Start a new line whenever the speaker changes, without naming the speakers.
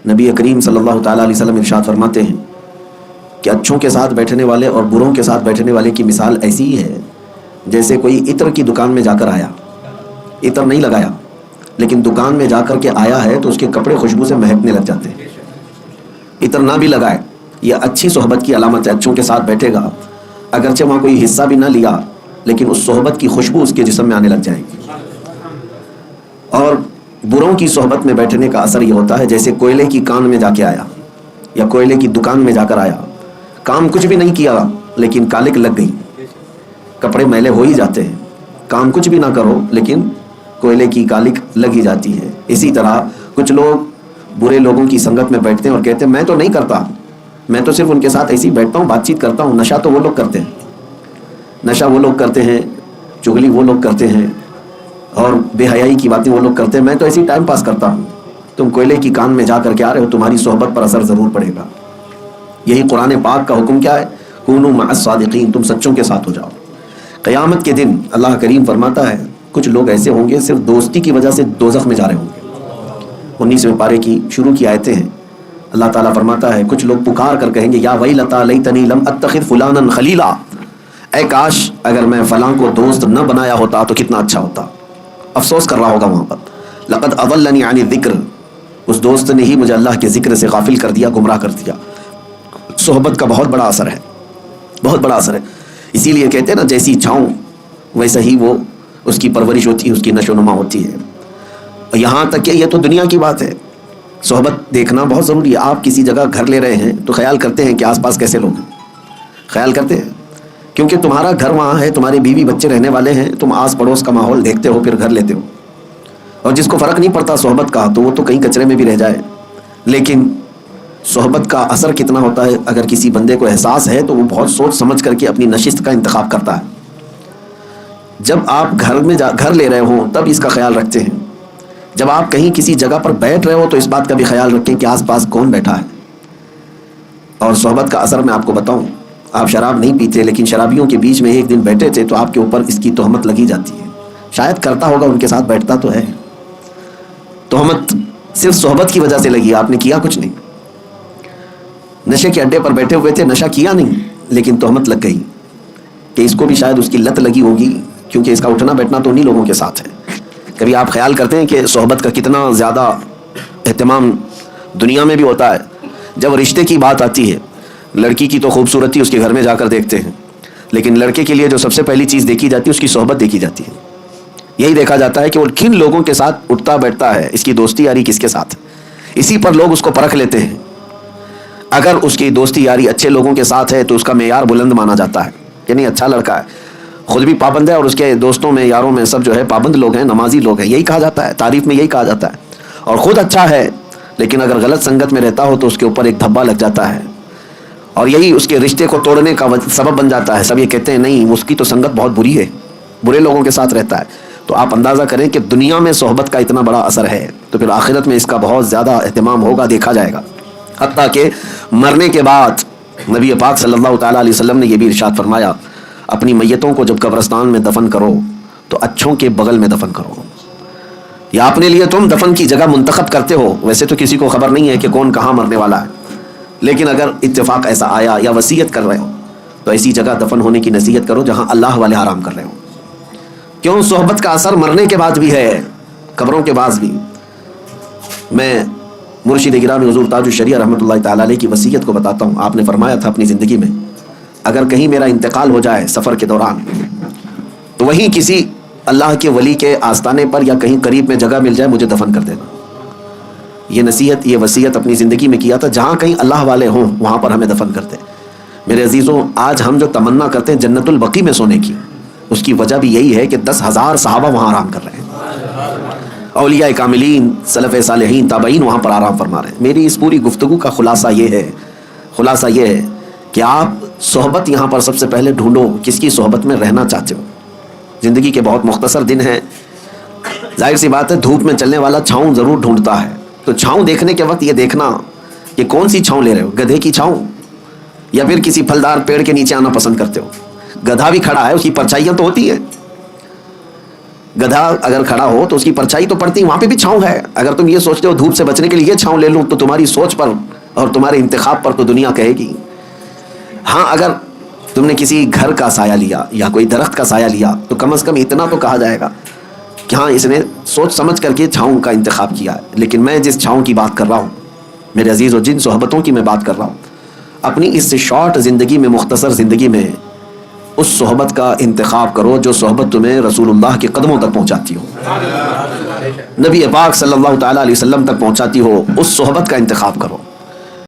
نبی کریم صلی اللہ تعالیٰ علیہ وسلم ارشاد فرماتے ہیں کہ اچھوں کے ساتھ بیٹھنے والے اور بروں کے ساتھ بیٹھنے والے کی مثال ایسی ہی ہے جیسے کوئی عطر کی دکان میں جا کر آیا، عطر نہیں لگایا لیکن دکان میں جا کر کے آیا ہے تو اس کے کپڑے خوشبو سے مہکنے لگ جاتے ہیں. عطر نہ بھی لگائے، یہ اچھی صحبت کی علامت ہے. اچھوں کے ساتھ بیٹھے گا، اگرچہ وہاں کوئی حصہ بھی نہ لیا لیکن اس صحبت کی خوشبو اس کے جسم میں آنے لگ جائے گی. اور بروں کی صحبت میں بیٹھنے کا اثر یہ ہوتا ہے جیسے کوئلے کی کان میں جا کے آیا یا کوئلے کی دکان میں جا کر آیا، کام کچھ بھی نہیں کیا لیکن کالک لگ گئی، کپڑے میلے ہو ہی جاتے ہیں. کام کچھ بھی نہ کرو لیکن کوئلے کی کالک لگ ہی جاتی ہے. اسی طرح کچھ لوگ برے لوگوں کی سنگت میں بیٹھتے ہیں اور کہتے ہیں میں تو نہیں کرتا، میں تو صرف ان کے ساتھ ایسے ہی بیٹھتا ہوں، بات چیت کرتا ہوں. نشہ تو وہ لوگ کرتے ہیں، نشہ وہ لوگ کرتے ہیں، چغلی وہ لوگ کرتے ہیں اور بے حیائی کی باتیں وہ لوگ کرتے ہیں. میں تو ایسے ہی ٹائم پاس کرتا ہوں. تم کوئلے کی کان میں جا کر کے آ رہے ہو، تمہاری صحبت پر اثر ضرور پڑے گا. یہی قرآن پاک کا حکم کیا ہے؟ کونوا مع الصادقین، تم سچوں کے ساتھ ہو جاؤ. قیامت کے دن اللہ کریم فرماتا ہے کچھ لوگ ایسے ہوں گے صرف دوستی کی وجہ سے دوزخ میں جا رہے ہوں گے. 19ویں پارے کی شروع کی آیتیں ہیں. اللہ تعالیٰ فرماتا ہے کچھ لوگ پکار کر کہیں گے یا ویلتا لیتنی لم اتخذ فلانا خلیلا، اے کاش اگر میں فلاں کو دوست نہ بنایا ہوتا تو کتنا اچھا ہوتا. افسوس کر رہا ہوگا وہاں پر. لقد اضلنی عن الذکر، اس دوست نے ہی مجھے اللہ کے ذکر سے غافل کر دیا، گمراہ کر دیا. صحبت کا بہت بڑا اثر ہے، بہت بڑا اثر ہے. اسی لیے کہتے ہیں نا جیسی چھاؤں ویسا ہی وہ اس کی پرورش ہوتی ہے، اس کی نشو و نما ہوتی ہے. یہاں تک کہ یہ تو دنیا کی بات ہے، صحبت دیکھنا بہت ضروری ہے. آپ کسی جگہ گھر لے رہے ہیں تو خیال کرتے ہیں کہ آس پاس کیسے لوگ ہیں، خیال کرتے ہیں کیونکہ تمہارا گھر وہاں ہے، تمہارے بیوی بچے رہنے والے ہیں، تم آس پڑوس کا ماحول دیکھتے ہو پھر گھر لیتے ہو. اور جس کو فرق نہیں پڑتا صحبت کا تو وہ تو کہیں کچرے میں بھی رہ جائے. لیکن صحبت کا اثر کتنا ہوتا ہے، اگر کسی بندے کو احساس ہے تو وہ بہت سوچ سمجھ کر کے اپنی نشست کا انتخاب کرتا ہے. جب آپ گھر لے رہے ہوں تب اس کا خیال رکھتے ہیں. جب آپ کہیں کسی جگہ پر بیٹھ رہے ہو تو اس بات کا بھی خیال رکھیں کہ آس پاس کون بیٹھا ہے. اور صحبت کا اثر میں آپ کو بتاؤں، آپ شراب نہیں پیتے لیکن شرابیوں کے بیچ میں ایک دن بیٹھے تھے تو آپ کے اوپر اس کی تہمت لگی جاتی ہے. شاید کرتا ہوگا، ان کے ساتھ بیٹھتا تو ہے. تہمت صرف صحبت کی وجہ سے لگی، آپ نے کیا کچھ نہیں. نشے کے اڈے پر بیٹھے ہوئے تھے، نشہ کیا نہیں لیکن تہمت لگ گئی کہ اس کو بھی شاید اس کی لت لگی ہوگی کیونکہ اس کا اٹھنا بیٹھنا تو انہیں لوگوں کے ساتھ ہے. کبھی آپ خیال کرتے ہیں کہ صحبت کا کتنا زیادہ اہتمام دنیا میں بھی ہوتا ہے. جب رشتے کی بات آتی ہے، لڑکی کی تو خوبصورتی اس کے گھر میں جا کر دیکھتے ہیں لیکن لڑکے کے لیے جو سب سے پہلی چیز دیکھی جاتی ہے اس کی صحبت دیکھی جاتی ہے. یہی دیکھا جاتا ہے کہ وہ کن لوگوں کے ساتھ اٹھتا بیٹھتا ہے، اس کی دوستی یاری کس کے ساتھ. اسی پر لوگ اس کو پرکھ لیتے ہیں. اگر اس کی دوستی یاری اچھے لوگوں کے ساتھ ہے تو اس کا معیار بلند مانا جاتا ہے کہ نہیں اچھا لڑکا ہے، خود بھی پابند ہے اور اس کے دوستوں میں یاروں میں سب جو ہے پابند لوگ ہیں، نمازی لوگ ہیں. یہی کہا جاتا ہے، تعریف میں یہی کہا جاتا ہے. اور خود اچھا ہے لیکن اگر غلط سنگت میں رہتا ہو تو اس کے اوپر ایک دھبا لگ جاتا ہے اور یہی اس کے رشتے کو توڑنے کا سبب بن جاتا ہے. سب یہ کہتے ہیں نہیں اس کی تو سنگت بہت بری ہے، برے لوگوں کے ساتھ رہتا ہے. تو آپ اندازہ کریں کہ دنیا میں صحبت کا اتنا بڑا اثر ہے تو پھر آخرت میں اس کا بہت زیادہ اہتمام ہوگا، دیکھا جائے گا. حتیٰ کہ مرنے کے بعد نبی پاک صلی اللہ تعالیٰ علیہ وسلم نے یہ بھی ارشاد فرمایا اپنی میتوں کو جب قبرستان میں دفن کرو تو اچھوں کے بغل میں دفن کرو. یا اپنے لیے تم دفن کی جگہ منتخب کرتے ہو، ویسے تو کسی کو خبر نہیں ہے کہ کون کہاں مرنے والا ہے، لیکن اگر اتفاق ایسا آیا یا وصیت کر رہے ہو تو ایسی جگہ دفن ہونے کی نصیحت کرو جہاں اللہ والے آرام کر رہے ہو. کیوں صحبت کا اثر مرنے کے بعد بھی ہے، قبروں کے بعد بھی. میں مرشد گرامی حضور تاج الشریعہ رحمۃ اللہ تعالی علیہ کی وصیت کو بتاتا ہوں. آپ نے فرمایا تھا اپنی زندگی میں اگر کہیں میرا انتقال ہو جائے سفر کے دوران تو وہیں کسی اللہ کے ولی کے آستانے پر یا کہیں قریب میں جگہ مل جائے مجھے دفن کر دینا. یہ نصیحت، یہ وصیت اپنی زندگی میں کیا تھا. جہاں کہیں اللہ والے ہوں وہاں پر ہمیں دفن کرتے. میرے عزیزوں، آج ہم جو تمنا کرتے ہیں جنت البقیع میں سونے کی، اس کی وجہ بھی یہی ہے کہ 10,000 صحابہ وہاں آرام کر رہے ہیں، اولیاء کاملین، سلف صالحین، تابعین وہاں پر آرام فرما رہے ہیں. میری اس پوری گفتگو کا خلاصہ یہ ہے کہ آپ صحبت یہاں پر سب سے پہلے ڈھونڈو کس کی صحبت میں رہنا چاہتے ہو. زندگی کے بہت مختصر دن ہیں، ظاہر سی بات ہے دھوپ میں چلنے والا چھاؤں ضرور ڈھونڈتا ہے. تو چھاؤں دیکھنے کے وقت یہ دیکھنا کہ کون سی چھاؤں لے رہے ہو، گدھے کی چھاؤں یا پھر کسی پھلدار پیڑ کے نیچے آنا پسند کرتے ہو. گدھا بھی کھڑا ہے، اس کی پرچھائیاں تو ہوتی ہیں گدھا اگر کھڑا ہو تو اس کی پرچھائی تو پڑتی، وہاں پہ بھی چھاؤں ہے. اگر تم یہ سوچتے ہو دھوپ سے بچنے کے لیے یہ چھاؤں لے لوں تو تمہاری سوچ پر اور تمہارے انتخاب پر تو دنیا کہے گی. ہاں اگر تم نے کسی گھر کا سایہ لیا یا کوئی درخت کا سایہ لیا تو کم از کم اتنا تو کہا جائے گا کہ ہاں اس نے سوچ سمجھ کر کے چھاؤں کا انتخاب کیا ہے. لیکن میں جس چھاؤں کی بات کر رہا ہوں میرے عزیز و جن صحبتوں کی میں بات کر رہا ہوں، اپنی اس شارٹ زندگی میں، مختصر زندگی میں اس صحبت کا انتخاب کرو جو صحبت تمہیں رسول اللہ کے قدموں تک پہنچاتی ہو، نبی پاک صلی اللہ تعالیٰ علیہ وسلم تک پہنچاتی ہو. اس صحبت کا انتخاب کرو.